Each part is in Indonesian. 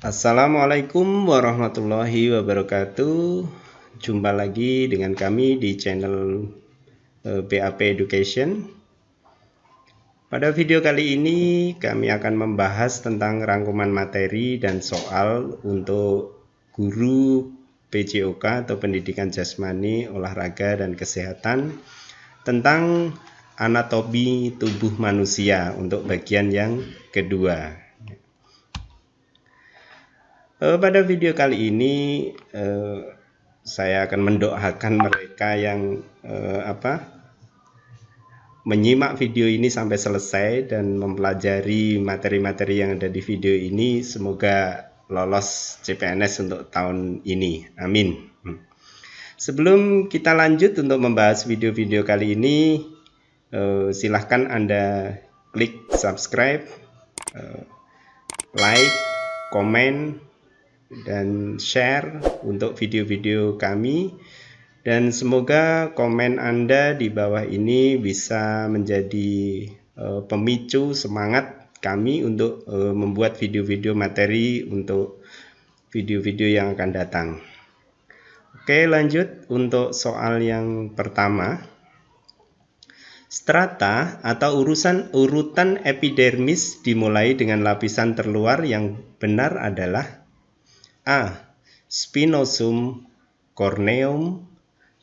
Assalamualaikum warahmatullahi wabarakatuh. Jumpa lagi dengan kami di channel BAP Education. Pada video kali ini kami akan membahas tentang rangkuman materi dan soal untuk guru PJOK atau Pendidikan Jasmani, Olahraga dan Kesehatan tentang anatomi tubuh manusia untuk bagian yang kedua. Pada video kali ini saya akan mendoakan mereka yang menyimak video ini sampai selesai dan mempelajari materi-materi yang ada di video ini, semoga lolos CPNS untuk tahun ini. Amin. Sebelum kita lanjut untuk membahas video-video kali ini, silahkan Anda klik subscribe, like, komen, dan share untuk video-video kami, dan semoga komen Anda di bawah ini bisa menjadi pemicu semangat kami untuk membuat video-video materi untuk video-video yang akan datang. Oke, lanjut untuk soal yang pertama. Strata atau urutan epidermis dimulai dengan lapisan terluar yang benar adalah A. Spinosum corneum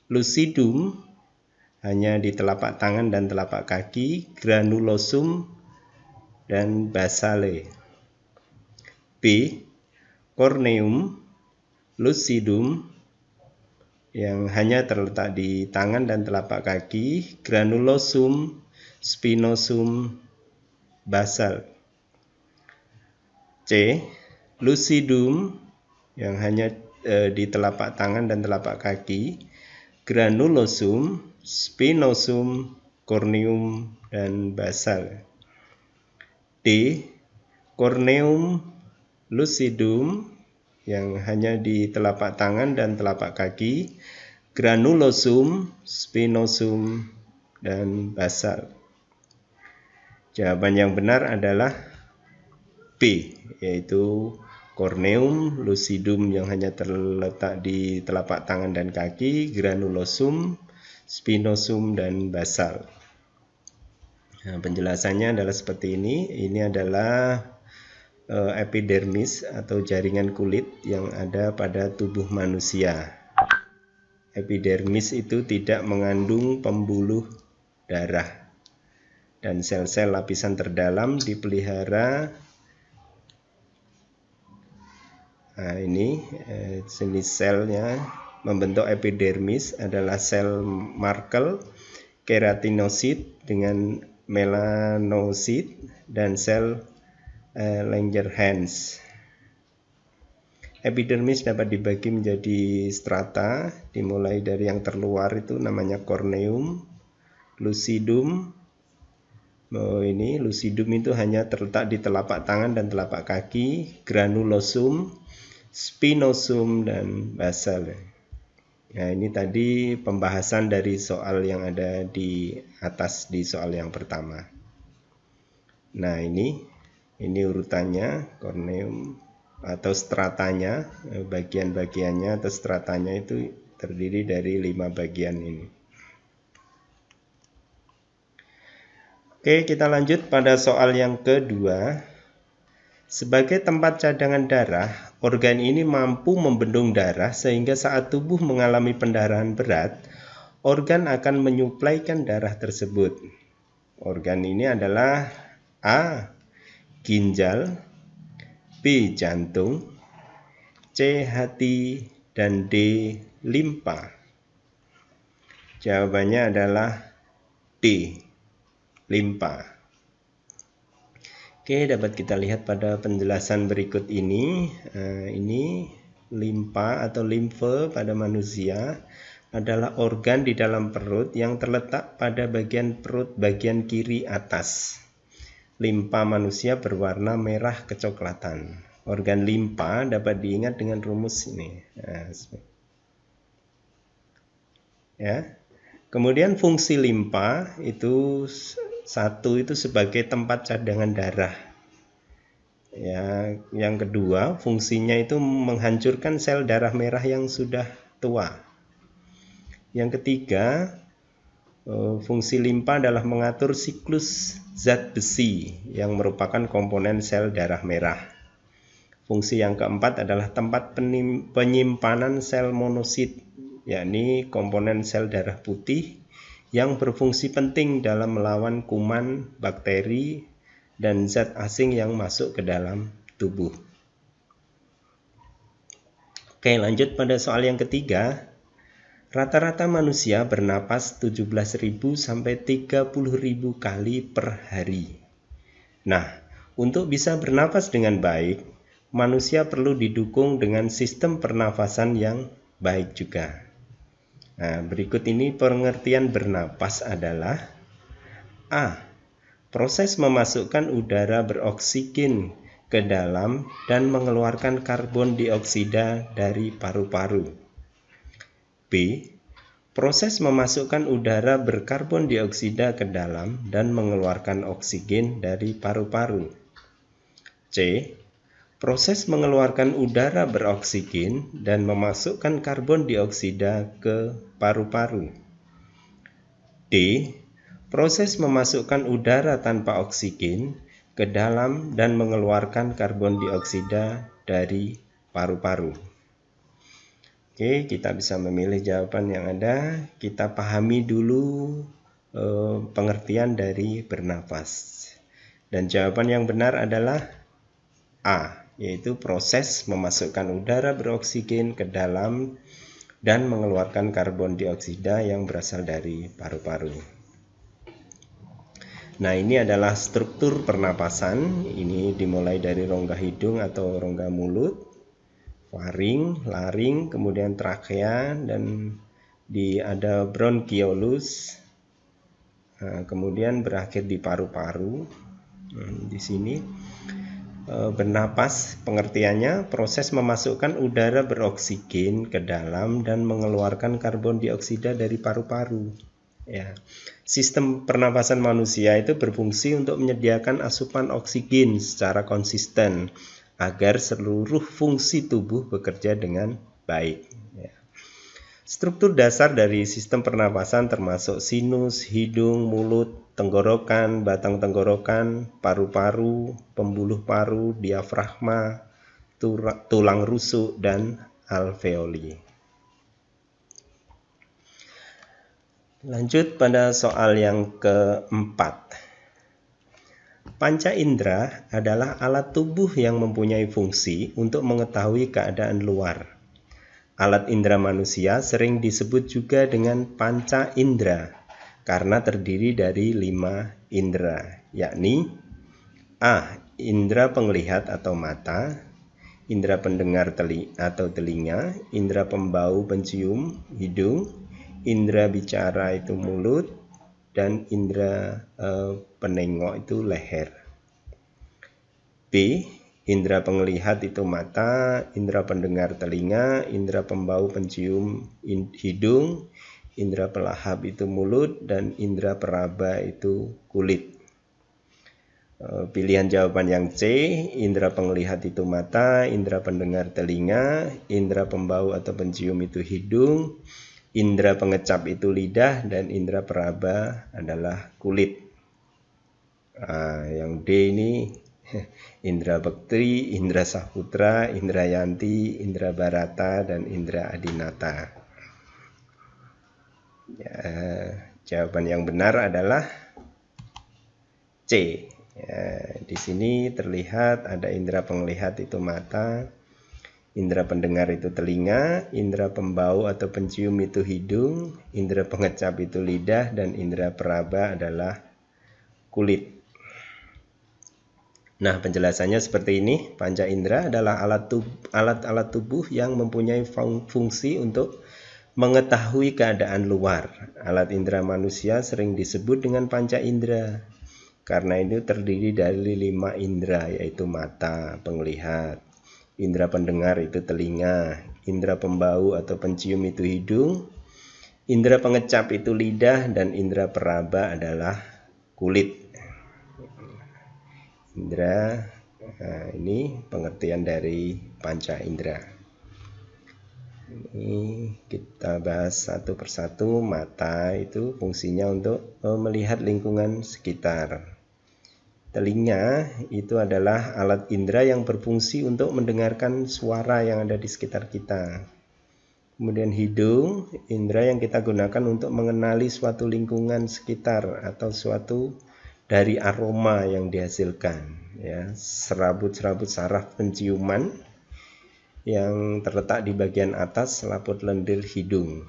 lucidum, hanya di telapak tangan dan telapak kaki, granulosum dan basale. B. Corneum lucidum, yang hanya terletak di tangan dan telapak kaki, granulosum, spinosum, basal. C. Lucidum, yang hanya di telapak tangan dan telapak kaki, granulosum, spinosum, corneum, dan basal. D. Corneum lucidum, yang hanya di telapak tangan dan telapak kaki, granulosum, spinosum, dan basal. Jawaban yang benar adalah B, yaitu corneum lucidum yang hanya terletak di telapak tangan dan kaki, granulosum, spinosum, dan basal. Nah, penjelasannya adalah seperti ini. Ini adalah epidermis atau jaringan kulit yang ada pada tubuh manusia. Epidermis itu tidak mengandung pembuluh darah, dan sel-sel lapisan terdalam dipelihara. Nah, ini jenis selnya membentuk epidermis adalah sel Merkel, keratinosit dengan melanosit, dan sel Langerhans. Epidermis dapat dibagi menjadi strata, dimulai dari yang terluar itu namanya corneum, lucidum. Ini lucidum itu hanya terletak di telapak tangan dan telapak kaki, granulosum, spinosum, dan basal. Nah, ini tadi pembahasan dari soal yang ada di atas di soal yang pertama. Nah, ini urutannya, corneum atau stratanya, bagian-bagiannya atau stratanya itu terdiri dari 5 bagian ini. Oke, kita lanjut pada soal yang kedua. Sebagai tempat cadangan darah, organ ini mampu membendung darah sehingga saat tubuh mengalami pendarahan berat, organ akan menyuplaikan darah tersebut. Organ ini adalah A. Ginjal, B. Jantung, C. Hati, dan D. Limpa. Jawabannya adalah D. Limpa. Oke, dapat kita lihat pada penjelasan berikut ini. Ini limpa atau limfe pada manusia adalah organ di dalam perut yang terletak pada bagian perut bagian kiri atas. Limpa manusia berwarna merah kecoklatan. Organ limpa dapat diingat dengan rumus ini. Ya. Kemudian fungsi limpa itu satu itu sebagai tempat cadangan darah. Ya, yang kedua, fungsinya itu menghancurkan sel darah merah yang sudah tua. Yang ketiga, fungsi limpa adalah mengatur siklus zat besi yang merupakan komponen sel darah merah. Fungsi yang keempat adalah tempat penyimpanan sel monosit, yakni komponen sel darah putih yang berfungsi penting dalam melawan kuman, bakteri, dan zat asing yang masuk ke dalam tubuh. Oke, lanjut pada soal yang ketiga. Rata-rata manusia bernapas 17.000 sampai 30.000 kali per hari. Nah, untuk bisa bernapas dengan baik, manusia perlu didukung dengan sistem pernafasan yang baik juga. Nah, berikut ini pengertian bernapas adalah: A. Proses memasukkan udara beroksigen ke dalam dan mengeluarkan karbon dioksida dari paru-paru. B. Proses memasukkan udara berkarbon dioksida ke dalam dan mengeluarkan oksigen dari paru-paru. C. Proses mengeluarkan udara beroksigen dan memasukkan karbon dioksida ke paru-paru. D. Proses memasukkan udara tanpa oksigen ke dalam dan mengeluarkan karbon dioksida dari paru-paru. Oke, kita bisa memilih jawaban yang ada. Kita pahami dulu pengertian dari bernafas. Dan jawaban yang benar adalah A, yaitu proses memasukkan udara beroksigen ke dalam dan mengeluarkan karbon dioksida yang berasal dari paru-paru. Nah, ini adalah struktur pernapasan. Ini dimulai dari rongga hidung atau rongga mulut, faring, laring, kemudian trakea, dan ada bronchiolus. Nah, kemudian berakhir di paru-paru. Di sini bernapas pengertiannya proses memasukkan udara beroksigen ke dalam dan mengeluarkan karbon dioksida dari paru-paru. Ya. Sistem pernapasan manusia itu berfungsi untuk menyediakan asupan oksigen secara konsisten agar seluruh fungsi tubuh bekerja dengan baik. Ya. Struktur dasar dari sistem pernapasan termasuk sinus, hidung, mulut, tenggorokan, batang tenggorokan, paru-paru, pembuluh paru, diafragma, tulang rusuk, dan alveoli. Lanjut pada soal yang keempat. Panca indera adalah alat tubuh yang mempunyai fungsi untuk mengetahui keadaan luar. Alat indera manusia sering disebut juga dengan panca indera karena terdiri dari 5 indera, yakni A. Indera penglihat atau mata, indera pendengar atau telinga, indera pembau pencium hidung, indera bicara itu mulut, dan indera penengok itu leher. B. Indera penglihat itu mata, indera pendengar telinga, indera pembau pencium hidung, indera pelahap itu mulut, dan indera peraba itu kulit. Pilihan jawaban yang C, indera penglihat itu mata, indera pendengar telinga, indera pembau atau pencium itu hidung, indera pengecap itu lidah, dan indera peraba adalah kulit. Yang D ini indera bekti, indera saputra, indera yanti, indera barata, dan indera adinata. Ya, jawaban yang benar adalah C. Ya, di sini terlihat ada indera penglihat itu mata, indera pendengar itu telinga, indera pembau atau pencium itu hidung, indera pengecap itu lidah, dan indera peraba adalah kulit. Nah, penjelasannya seperti ini. Panca indera adalah alat-alat tubuh yang mempunyai fungsi untuk mengetahui keadaan luar. Alat indera manusia sering disebut dengan panca indera karena itu terdiri dari 5 indera, yaitu mata, penglihat, indera pendengar itu telinga, indera pembau atau pencium itu hidung, indera pengecap itu lidah, dan indera peraba adalah kulit. Indera Nah, ini pengertian dari panca indera. Ini kita bahas satu persatu. Mata itu fungsinya untuk melihat lingkungan sekitar. Telinga itu adalah alat indera yang berfungsi untuk mendengarkan suara yang ada di sekitar kita. Kemudian hidung, indera yang kita gunakan untuk mengenali suatu lingkungan sekitar atau suatu dari aroma yang dihasilkan. Ya, serabut-serabut saraf penciuman yang terletak di bagian atas selaput lendir hidung.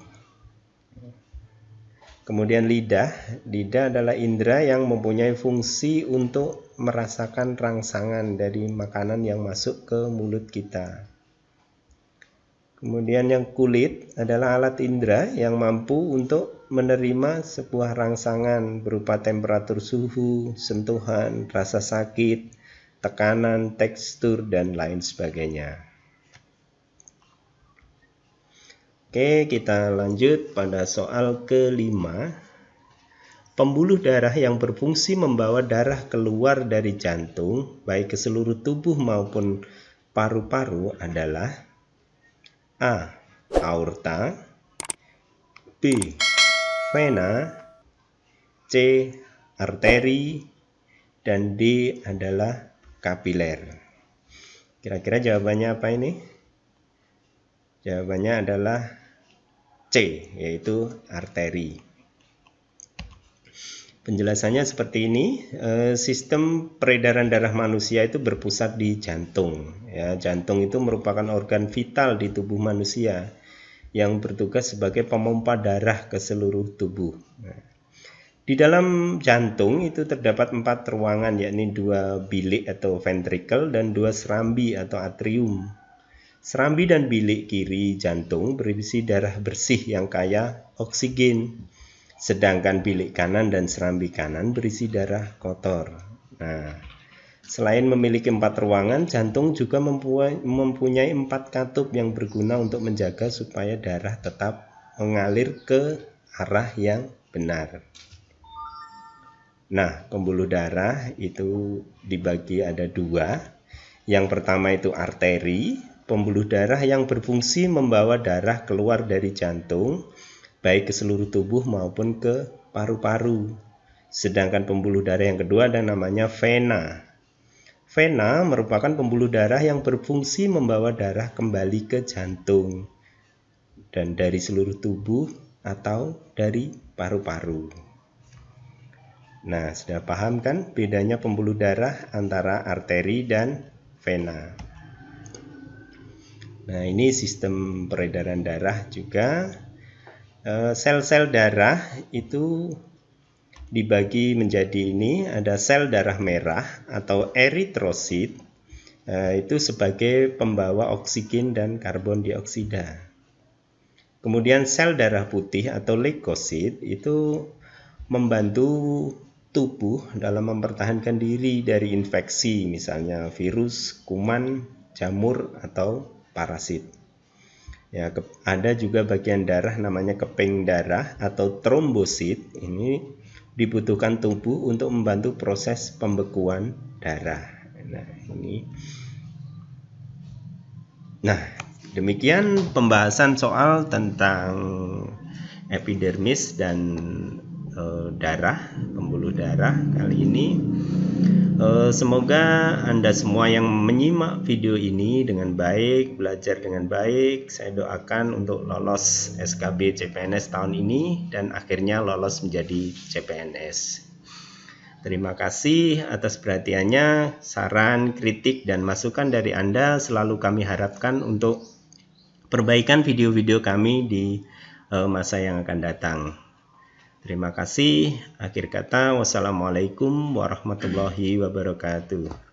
Kemudian lidah adalah indera yang mempunyai fungsi untuk merasakan rangsangan dari makanan yang masuk ke mulut kita. Kemudian yang kulit adalah alat indera yang mampu untuk menerima sebuah rangsangan berupa temperatur suhu, sentuhan, rasa sakit, tekanan, tekstur, dan lain sebagainya. Oke, kita lanjut pada soal kelima. Pembuluh darah yang berfungsi membawa darah keluar dari jantung, baik ke seluruh tubuh maupun paru-paru adalah A. Aorta, B. Vena, C. Arteri, dan D adalah kapiler. Kira-kira jawabannya apa ini? Jawabannya adalah C, yaitu arteri. Penjelasannya seperti ini. Sistem peredaran darah manusia itu berpusat di jantung. Ya, jantung itu merupakan organ vital di tubuh manusia yang bertugas sebagai pemompa darah ke seluruh tubuh. Nah, di dalam jantung itu terdapat 4 ruangan, yakni 2 bilik atau ventricle dan 2 serambi atau atrium. Serambi dan bilik kiri jantung berisi darah bersih yang kaya oksigen. Sedangkan bilik kanan dan serambi kanan berisi darah kotor. Nah, selain memiliki 4 ruangan, jantung juga mempunyai 4 katup yang berguna untuk menjaga supaya darah tetap mengalir ke arah yang benar. Nah, pembuluh darah itu dibagi ada 2. Yang pertama itu arteri, pembuluh darah yang berfungsi membawa darah keluar dari jantung, baik ke seluruh tubuh maupun ke paru-paru. Sedangkan pembuluh darah yang kedua ada namanya vena. Vena merupakan pembuluh darah yang berfungsi membawa darah kembali ke jantung dan dari seluruh tubuh atau dari paru-paru. Nah, sudah paham kan bedanya pembuluh darah antara arteri dan vena? Nah, ini sistem peredaran darah juga. Sel-sel darah itu dibagi menjadi ini, ada sel darah merah atau eritrosit, itu sebagai pembawa oksigen dan karbon dioksida. Kemudian sel darah putih atau leukosit itu membantu tubuh dalam mempertahankan diri dari infeksi, misalnya virus, kuman, jamur, atau parasit. Ya, ada juga bagian darah namanya keping darah atau trombosit. Ini dibutuhkan tubuh untuk membantu proses pembekuan darah. Nah, demikian pembahasan soal tentang epidermis dan darah, pembuluh darah kali ini. Semoga Anda semua yang menyimak video ini dengan baik, belajar dengan baik. Saya doakan untuk lolos SKB CPNS tahun ini dan akhirnya lolos menjadi CPNS. Terima kasih atas perhatiannya. Saran, kritik, dan masukan dari Anda selalu kami harapkan untuk perbaikan video-video kami di masa yang akan datang. Terima kasih. Akhir kata, wassalamualaikum warahmatullahi wabarakatuh.